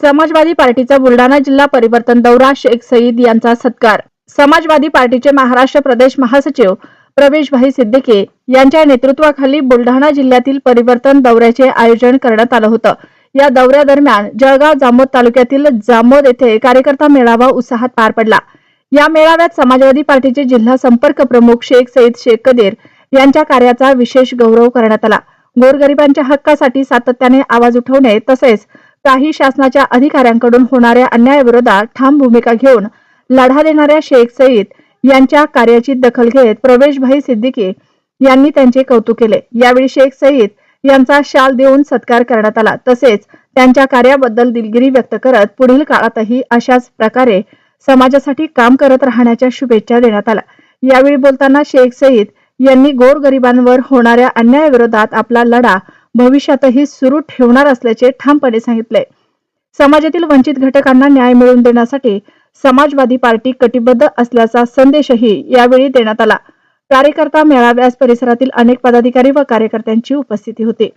समाजवादी पार्टीचा बुलढाणा जिल्हा परिवर्तन दौरा, शेख सईद यांचा सत्कार। समाजवादी पार्टीचे महाराष्ट्र प्रदेश महासचिव प्रवेशभाई सिद्दीकी यांच्या नेतृत्वाखाली बुलढाणा जिल्ह्यातील परिवर्तन दौऱ्याचे आयोजन करण्यात आलं होतं। या दौऱ्यादरम्यान जळगाव जामोद तालुक्यातील जामोद येथे कार्यकर्ता मेळावा उत्साहात पार पडला। या मेळाव्यात समाजवादी पार्टीचे जिल्हा संपर्क प्रमुख शेख सईद शेख कदीर यांच्या कार्याचा विशेष गौरव करण्यात आला। गोरगरिबांच्या हक्कासाठी सातत्याने आवाज उठवणे तसेच काही शासनाच्या अधिकाऱ्यांकडून होणाऱ्या अन्यायाविरोधात ठाम भूमिका घेऊन लढा देणाऱ्या शेख सईद यांच्या कार्याची दखल घेत प्रवेशभाई सिद्दीकी यांनी त्यांचे कौतुक केले। यावेळी शेख सईद यांचा शाल देऊन सत्कार करण्यात आला। तसेच त्यांच्या कार्याबद्दल दिलगिरी व्यक्त करत पुढील काळातही अशाच प्रकारे समाजासाठी काम करत राहण्याच्या शुभेच्छा देण्यात आल्या। यावेळी बोलताना शेख सईद यांनी गोरगरिबांवर होणाऱ्या अन्यायाविरोधात आपला लढा भविष्यातही सुरू ठेवणार असल्याचे ठामपणे सांगितले। समाजातील वंचित घटकांना न्याय मिळवून देण्यासाठी समाजवादी पार्टी कटिबद्ध असल्याचा संदेशही यावेळी देण्यात आला। कार्यकर्ता मेळाव्यास परिसरातील अनेक पदाधिकारी व कार्यकर्त्यांची उपस्थिती होती।